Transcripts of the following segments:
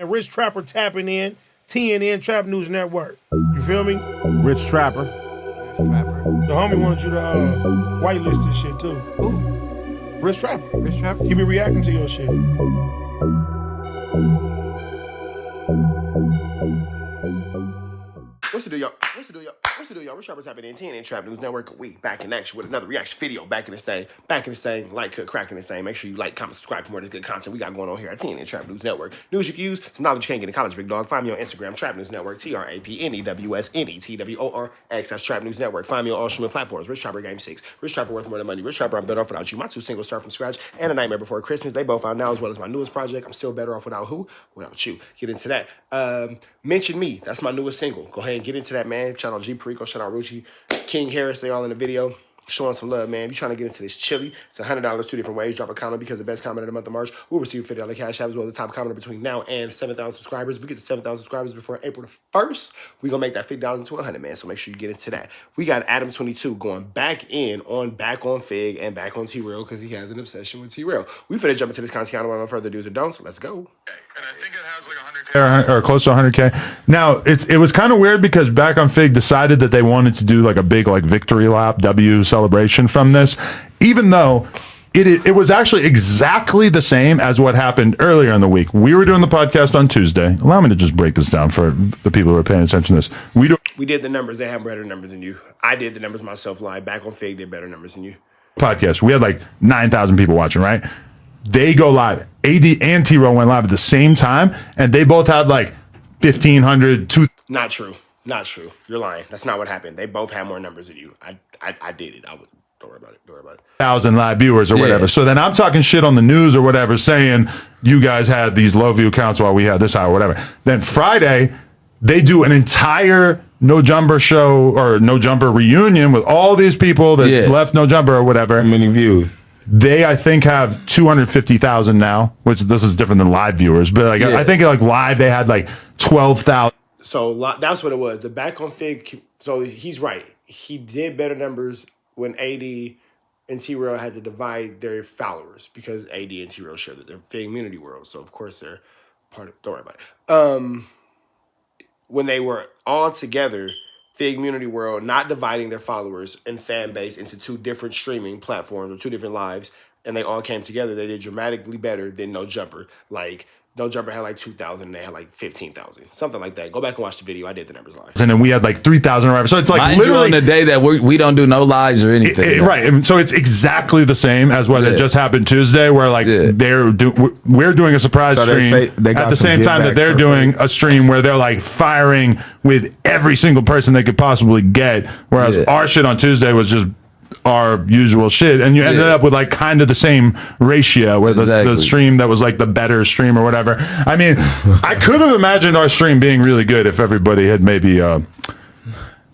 And Rich Trapper tapping in, TNN Trap News Network. You feel me? Rich Trapper. The homie wanted you to whitelist this shit too. Who? Rich Trapper. Rich Trapper? He be reacting to your shit. What's the deal, y'all? What's the deal, y'all? What's the deal, y'all? Rich Trapper tapping in TNN Trap News Network. We back in action with another reaction video. Back in this thing, like, cracking this thing. Make sure you like, comment, subscribe for more of this good content we got going on here at TNN Trap News Network. News you can use, some knowledge you can't get in college, big dog. Find me on Instagram, Trap News Network, TRAPNEWSNETWORX. That's Trap News Network. Find me on all streaming platforms. Rich Trapper Game 6. Rich Trapper Worth More Than Money. Rich Trapper I'm Better Off Without You. My 2 singles start from scratch and A Nightmare Before Christmas. They both out now, as well as my newest project. I'm Still Better Off Without Who? Without You. Get into that. Mention Me. That's my newest single. Go ahead and get into that, man. Shout out G Perico, shout out Rucci, King Harris, they all in the video. Showing some love, man. If you're trying to get into this chili, it's $100 2 different ways. Drop a comment because the best comment of the month of March will receive a $50 cash app as well as the top commenter between now and 7,000 subscribers. If we get to 7,000 subscribers before April the 1st, we're going to make that $50 into $100, man. So make sure you get into that. We got Adam22 going back on Fig and back on T-Real because he has an obsession with T-Real. We finna jump into this content without no further do's or don'ts. So let's go. And I think it has like 100K Or close to 100K. Now it was kind of weird because Back on Fig decided that they wanted to do like a big like victory lap W celebration from this, even though it was actually exactly the same as what happened earlier in the week. We were doing the podcast on Tuesday. Allow me to just break this down for the people who are paying attention to this. We did the numbers. They have better numbers than you. I did the numbers myself live. Back on Fig did better numbers than you. Podcast. We had like 9,000 people watching, right? They go live. AD and T-Row went live at the same time, and they both had like 1,500, 2,000. Not true. Not true. You're lying. That's not what happened. They both had more numbers than you. I did it. Don't worry about it. Don't worry about it. 1,000 live viewers or whatever. So then I'm talking shit on the news or whatever, saying you guys had these low view counts while we had this high or whatever. Then Friday, they do an entire No Jumper show or No Jumper reunion with all these people that left No Jumper or whatever. How many views? They, I think, have 250,000 now, which this is different than live viewers. But like, I think like live, they had like 12,000. So that's what it was. The Back on Fig. So he's right. He did better numbers when AD and T-Real had to divide their followers because AD and T-Real share that they're Fig Community World. So of course they're part of. Don't worry about it. When they were all together, Fig Community World, not dividing their followers and fan base into 2 different streaming platforms or 2 different lives, and they all came together, they did dramatically better than No Jumper. Like, No Jumper had like 2,000, and they had like 15,000. Something like that. Go back and watch the video. I did the numbers live. And then we had like 3,000 or whatever. So it's like Mind literally you on the day that we don't do no lives or anything. right. And so it's exactly the same as what had just happened Tuesday, where like we're doing a surprise stream they at the same time that they're doing a stream where they're like firing with every single person they could possibly get. Whereas our shit on Tuesday was just our usual shit, and you ended up with like kind of the same ratio where the stream that was like the better stream or whatever. I mean, I could have imagined our stream being really good if everybody had maybe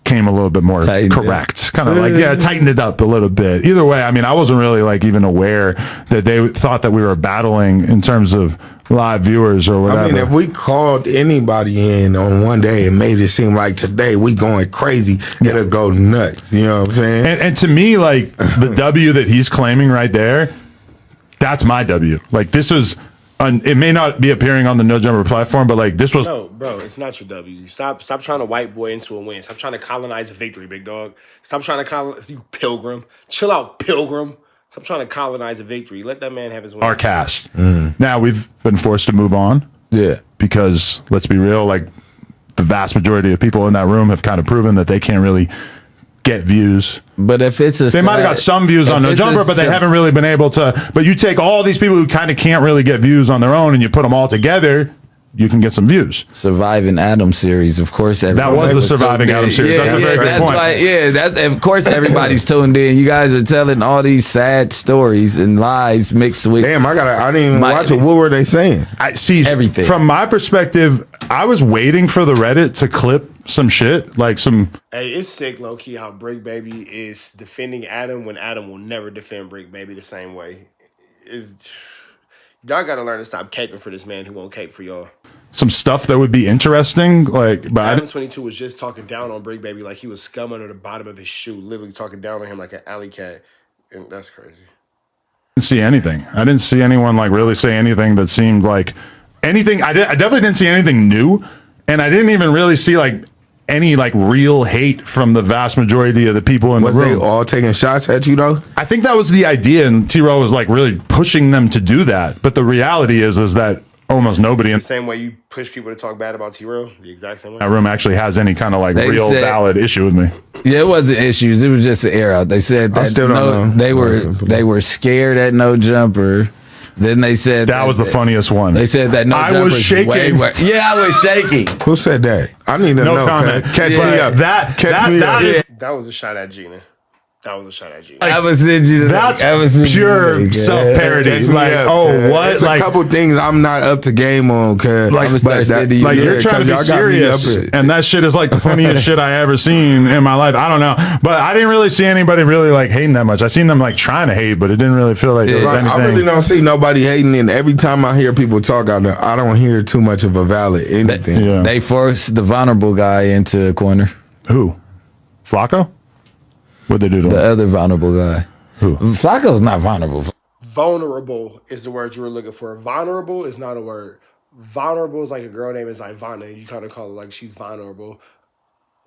came a little bit more correct, kind of like tightened it up a little bit. Either way, I mean, I wasn't really like even aware that they thought that we were battling in terms of live viewers or whatever. I mean, if we called anybody in on one day and made it seem like today we going crazy, it'll go nuts. You know what I'm saying? And to me, like the W that he's claiming right there, that's my W. Like this was. It may not be appearing on the No Jumper platform, but like this was. No, bro, it's not your W. Stop trying to white boy into a win. Stop trying to colonize a victory, big dog. Stop trying to colonize you, Pilgrim. Chill out, Pilgrim. Stop trying to colonize a victory. Let that man have his win. Our cast. Now we've been forced to move on. Yeah, because let's be real, like the vast majority of people in that room have kind of proven that they can't really get views. But if it's they might have got some views on No Jumper, but they haven't really been able to. But you take all these people who kind of can't really get views on their own, and you put them all together, you can get some views. Surviving Adam series, of course. That was the Surviving Adam series. That's a very good point. That's of course everybody's tuned in. You guys are telling all these sad stories and lies mixed with. Damn, I didn't even watch it. What were they saying? I see everything. From my perspective, I was waiting for the Reddit to clip some shit, like some. Hey, it's sick, low key, how Brick Baby is defending Adam when Adam will never defend Brick Baby the same way. Y'all gotta learn to stop caping for this man who won't cape for y'all. Some stuff that would be interesting, like. But Adam22 was just talking down on Brick Baby like he was scum under the bottom of his shoe, literally talking down on him like an alley cat, and that's crazy. I didn't see anything. I didn't see anyone like really say anything that seemed like anything. I definitely didn't see anything new, and I didn't even really see like any like real hate from the vast majority of the people in the room. Was they all taking shots at you though? I think that was the idea, and T-Row was like really pushing them to do that. But the reality is that almost nobody in The same way you push people to talk bad about T-Row, the exact same way. that room actually has any kind of like They real said- valid issue with me. Yeah, it wasn't issues. It was just an air out. They said I that still don't know. they were scared at No Jumper. Then they said That was the funniest one. They said that No I Jumper's was shaking. Yeah, I was shaking. Who said that? I need to No know. comment. Catch me Yeah, up. that is That was a shot at Gina. That was a shot at Gina. I was send you. that's I was send you pure the link, yeah. self-parody. Catch me Like, up, oh, cuz. what? It's Like, a couple things I'm not up to game on, cuz. Like, I'ma start sending you- like you're trying to be y'all got me serious, up here. and that shit is like the funniest shit I ever seen in my life. I don't know, but I didn't really see anybody really like hating that much. I seen them like trying to hate, but it didn't really feel like there was Right, anything. I really don't see nobody hating, and every time I hear people talk, I don't hear too much of a valid anything. Yeah. They forced the vulnerable guy into a corner. Who? Flacco? What'd they do to The him? other vulnerable guy. Who? Flacco's not vulnerable. Vulnerable is the word you were looking for. Vulnerable is not a word. Vulnerable is like a girl name is Ivana. You kind of call it like she's vulnerable.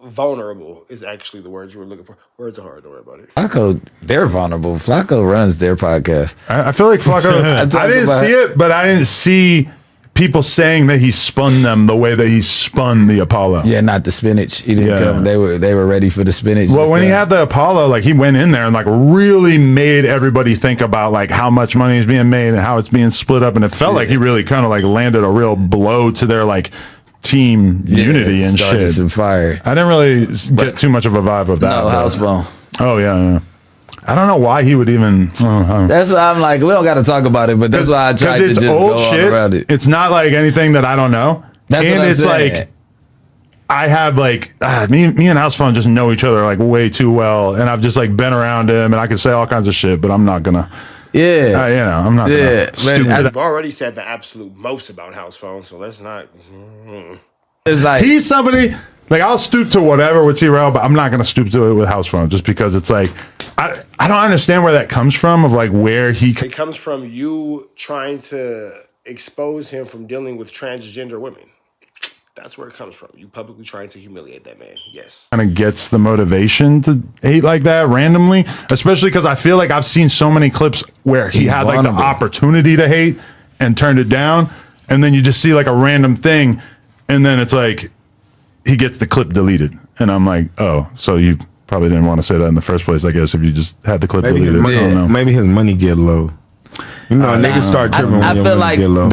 Vulnerable is actually the words you were looking for. Words are hard. Don't worry about it. Flacco, they're vulnerable. Flacco runs their podcast. I feel like Flacco. I didn't see it, but I didn't see people saying that he spun them the way that he spun the Apollo. Yeah, not the spinach. He didn't Yeah. come. They were ready for the spinach. Well, when he So- had the Apollo, like he went in there and like really made everybody think about like how much money is being made and how it's being split up, and it felt like he really kind of like landed a real blow to their like team unity and started shit. some fire. I didn't really get too much of a vibe of that. No but- house phone. Oh yeah. I don't know why he would even. That's why I'm like, we don't got to talk about it, but that's why I tried to it's just old go shit. all around it. It's not like anything that I don't know. That's and what I'm it's saying. like I have like me and House Phone just know each other like way too well, and I've just like been around him, and I can say all kinds of shit, but I'm not gonna. Yeah. You know, I'm not Yeah, gonna man, stoop to I- that. I've already said the absolute most about house phones, so let's not. It's like, He's somebody like I'll stoop to whatever with T-Rail, but I'm not gonna stoop to it with House Phone just because it's like I don't understand where that comes from of like where he It comes from you trying to expose him from dealing with transgender women. That's where it comes from. You publicly trying to humiliate that man. Yes. kind of gets the motivation to hate like that randomly, especially because I feel like I've seen so many clips where he had like the vulnerable. opportunity to hate and turned it down, and then you just see like a random thing, and then it's like he gets the clip deleted, and I'm like, oh, so you probably didn't want to say that in the first place, I guess, if you just had the clip Maybe deleted. I don't know. maybe his money get low. You know, niggas start tripping when I your feel money like get low.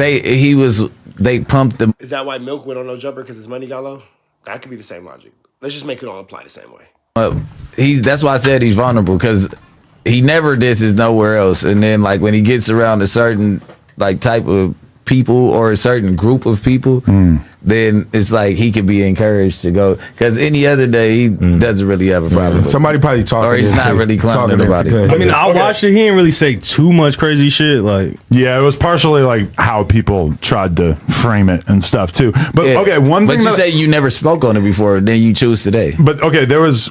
they pumped him. Is that why Milk went on no jumper because his money got low? That could be the same logic. Let's just make it all apply the same way. up. That's why I said he's vulnerable, because he never disses nowhere else. And then like when he gets around a certain like type of people or a certain group of people, then it's like he could be encouraged to go. Because any other day he doesn't really have a problem. with it. Somebody probably talking. Or he's not really clowning nobody. Cuz. I mean, I watched it. He didn't really say too much crazy shit. Like, Yeah, it was partially like how people tried to frame it and stuff too. But Yeah. okay, one But thing you that say you never spoke on it before, then you choose today. But okay, there was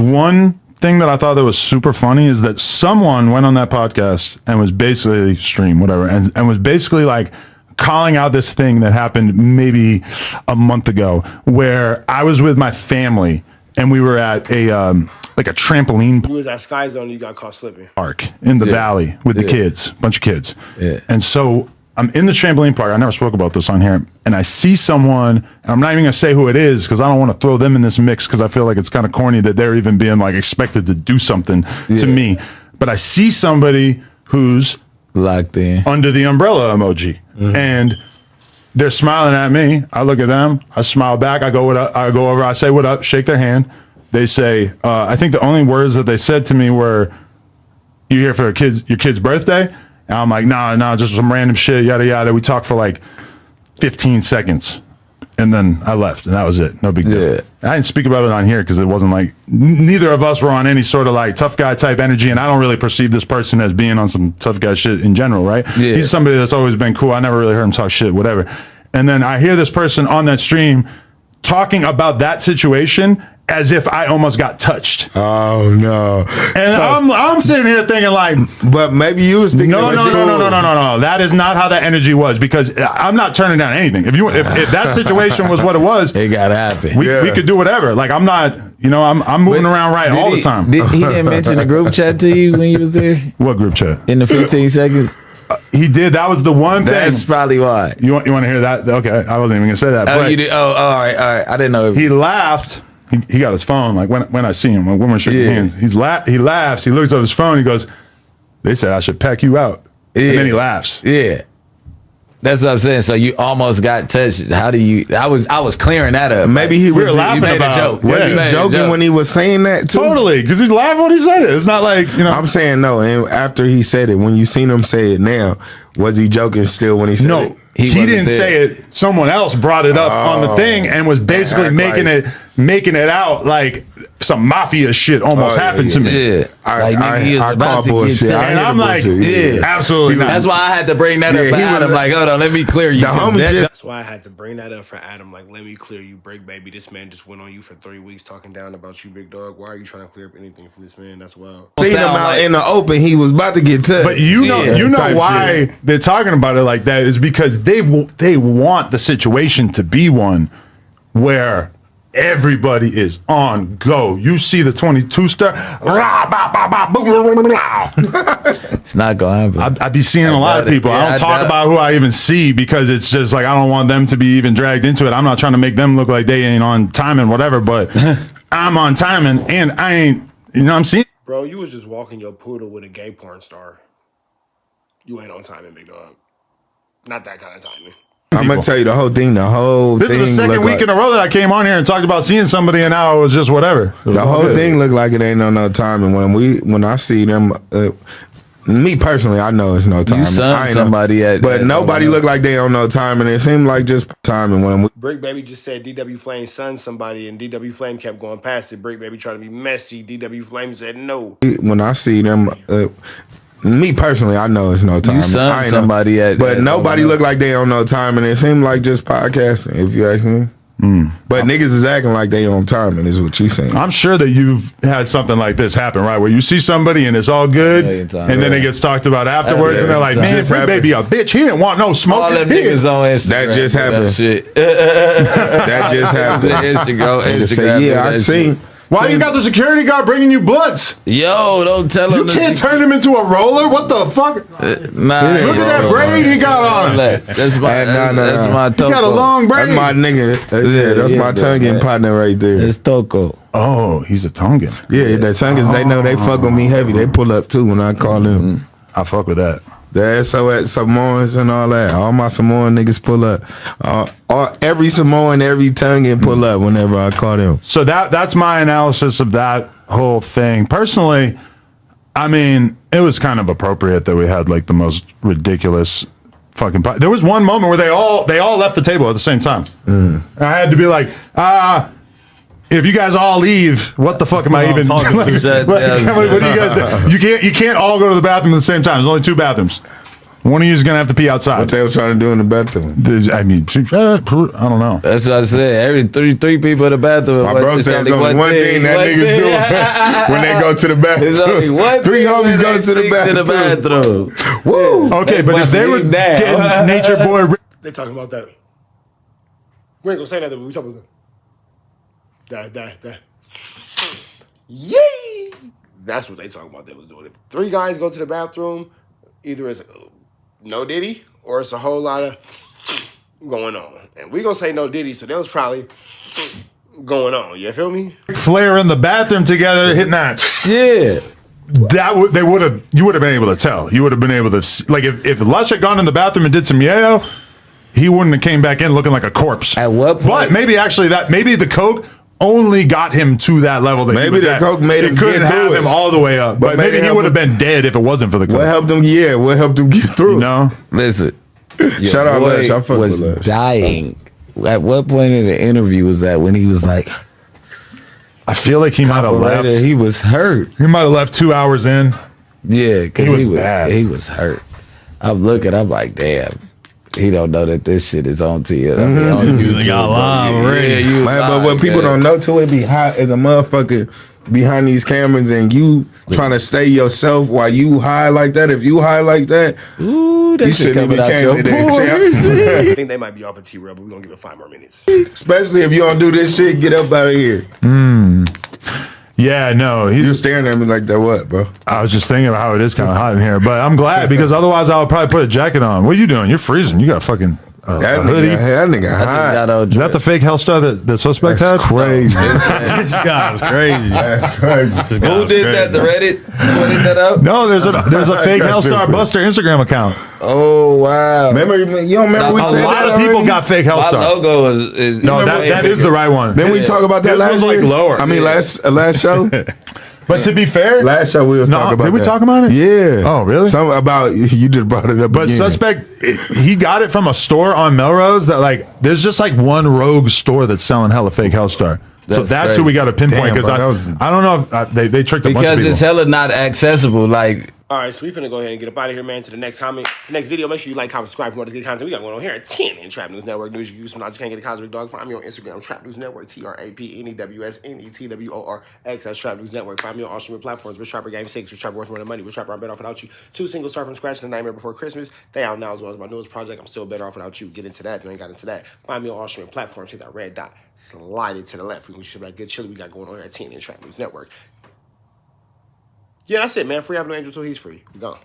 one thing that I thought that was super funny is that someone went on that podcast and was basically stream whatever and was basically like calling out this thing that happened maybe a month ago where I was with my family and we were at a like a trampoline You was at Sky Zone, you got caught slipping. park in the valley with the kids, bunch of kids. Yeah. And so I'm in the trampoline park. I never spoke about this on here. And I see someone, and I'm not even going to say who it is because I don't want to throw them in this mix because I feel like it's kind of corny that they're even being like expected to do something to me. But I see somebody who's Locked in. under the umbrella emoji. And they're smiling at me. I look at them. I smile back. I go, what up? I go over. I say, what up? Shake their hand. They say, I think the only words that they said to me were, you here for your kid's birthday? And I'm like, nah, just some random shit, yada, yada. We talked for like 15 seconds. And then I left, and that was it. No big deal. Yeah. I didn't speak about it on here because it wasn't like, neither of us were on any sort of like tough guy type energy, and I don't really perceive this person as being on some tough guy shit in general, right? Yeah. He's somebody that's always been cool. I never really heard him talk shit, whatever. And then I hear this person on that stream talking about that situation, as if I almost got touched. Oh no! And I'm sitting here thinking like, but maybe you was thinking no. That is not how that energy was, because I'm not turning down anything. If that situation was what it was, it gotta happen. We could do whatever. Like I'm not, I'm moving around right all the time. He didn't mention the group chat to you when you was there? What group chat? In the 15 seconds. He did. That was the one thing. That's probably why. You want to hear that? Okay, I wasn't even gonna say that. Oh, but you did. Oh, all right. I didn't know. He laughed. He got his phone. Like when I see him, when we're shaking hands, he laughs. He looks at his phone. He goes, "They said I should pack you out," and then he laughs. Yeah. That's what I'm saying. So you almost got touched. How do you? I was clearing that up. Maybe he was laughing about a joke. Was he joking when he was saying that too? Totally, because he's laughing when he said it. It's not like I'm saying no. And after he said it, when you seen him say it now, was he joking still when he said it? He didn't say it. Someone else brought it up on the thing and was basically making it out like some mafia shit almost happened to me. Yeah, I call bullshit. And I'm like, absolutely not. That's why I had to bring that up for Adam. Like, hold on, let me clear you. That's why I had to bring that up for Adam. Like, let me clear you, Break Baby. This man just went on you for 3 weeks talking down about you, big dog. Why are you trying to clear up anything from this man? That's wild. Seen him out in the open. He was about to get touched. But you know why they're talking about it like that is because they want the situation to be one where everybody is on go. You see the 22 star. It's not gonna happen. I'd be seeing a lot of people. I don't talk about who I even see because it's just like I don't want them to be even dragged into it. I'm not trying to make them look like they ain't on time and whatever, but I'm on timing and I ain't. You know what I'm saying? Bro, you was just walking your poodle with a gay porn star. You ain't on timing, big dog. Not that kind of timing. I'm gonna tell you the whole thing. This is the second week in a row that I came on here and talked about seeing somebody, and now it was just whatever. The whole thing looked like it ain't no time. And when I see them, me personally, I know it's no time. You son somebody but nobody looked like they don't know time, and it seemed like just time. And when Break Baby just said DW Flame son somebody, and DW Flame kept going past it. Break Baby trying to be messy. DW Flame said no. When I see them. Me personally, I know it's no time. You son somebody but nobody looked like they on no time, and it seemed like just podcasting. If you ask me, but niggas is acting like they on time, and is what you saying. I'm sure that you've had something like this happen, right? Where you see somebody and it's all good, and then it gets talked about afterwards, and they're like, "Man, Break Baby a bitch. He didn't want no smoke." All them niggas on Instagram. That just happened. Shit. That just happened. Instagram. Yeah, I seen. Why you got the security guard bringing you blunts? Yo, don't tell him. You can't turn him into a roller. What the fuck? Nah, look at that braid he got on. That's my. That's my. He got a long braid. That's my nigga. That's my Tongan partner right there. It's Toko. Oh, he's a Tongan. Yeah, the Tongans. They know they fuck with me heavy. They pull up too when I call them. I fuck with that. The SOS Samoans and all that. All my Samoan niggas pull up. Every Samoan, every Tongan pull up whenever I call them. So that's my analysis of that whole thing. Personally, I mean, it was kind of appropriate that we had like the most ridiculous fucking. There was one moment where they all left the table at the same time. I had to be like, if you guys all leave, what the fuck am I even talking to? What do you guys do? You can't all go to the bathroom at the same time. There's only 2 bathrooms. One of you is gonna have to pee outside. What they were trying to do in the bathroom? I mean, I don't know. That's what I said. Every three people in the bathroom. My bro said there's only one thing that niggas do when they go to the bathroom. There's only one 3 homies go to the bathroom. Woo! Okay, but if they were getting Nature Boy, They talking about that. We ain't gonna say nothing, but we talking about that. Yay! That's what they talking about. They was doing. If 3 guys go to the bathroom, either it's no Diddy or it's a whole lot of going on. And we gonna say no Diddy, so that was probably going on. You feel me? Flair in the bathroom together, hitting that. Yeah. You would have been able to tell. You would have been able to see, like if Lush had gone in the bathroom and did some yayo, he wouldn't have came back in looking like a corpse. At what point? But maybe the coke only got him to that level. That maybe the coke made him couldn't get have through him it. all the way up. But maybe he would have been dead if it wasn't for the coke. What helped him? Yeah, what helped him get through? You know? Listen. Shout out Lush. I fuck was with Lush. dying. At what point in the interview was that when he was like, I feel like he might have left. He was hurt. He might have left 2 hours in. Yeah, because He was bad. he was hurt. I'm looking, I'm like, damn. He don't know that this shit is on TL. I mean, on YouTube, Y'all live bro. already. Yeah, you Man, but live, what people yeah. don't know too, it be hot as a motherfucker behind these cameras and you trying to stay yourself while you high like that. If you high like that, Ooh, that you shit shouldn't coming even out came your to that pores. champ. I think they might be off of T-Rail, but we're going to give it 5 more minutes. Especially if you don't do this shit, get up out of here. Yeah, no, You staring at me like that, what, bro? I was just thinking about how it is kind of hot in here, but I'm glad because otherwise I would probably put a jacket on. What are you doing? You're freezing. You got fucking a That hoodie. nigga hot. Is that the fake Hellstar that the suspect That's had? crazy. This guy is crazy. That's crazy. This guy Who is did crazy. that? The Reddit? Who did that up? No, there's a fake That's Hellstar stupid. Buster Instagram account. Oh wow! Remember, you don't remember we A said A lot that of people already? got fake My Hellstar. logo is No, that is the right one. Didn't we talk about that This last was, like, year? lower. I mean, last show? But to be fair, Last show we was No, talking about did we that. talk about it? Yeah. Oh, really? Some about, you just brought it up but again. suspect, he got it from a store on Melrose that like, there's just like one rogue store that's selling hella fake Hellstar. So That's that's who crazy. we got to pinpoint Damn, because bro, that was- I don't know if they tricked a bunch of because people. it's hella not accessible. Like All right, so we finna go ahead and get up out of here, man, to the next comment. The next video, make sure you like, comment, subscribe for more good content. We got going on here at 10 in Trap News Network. News you use when you can't get a Cosmic Dog. Find me on Instagram, Trap News Network, TRAPNEWSNETWORX. That's Trap News Network. Find me on all streaming platforms. Rich Trapper Game 6, Rich Trapper Worth More Than Money, Rich Trapper I'm Better Off Without You. 2 singles start from scratch and The Nightmare Before Christmas. They out now as well as my newest project, I'm Still Better Off Without You. Get into that if you ain't got into that. Find me on all streaming platforms. Hit that red dot. Slide it to the left. We can show that good chili we got going on here at 10 in Trap News Network. Yeah, that's it, man. Free Avenue Angel till he's free. We gone.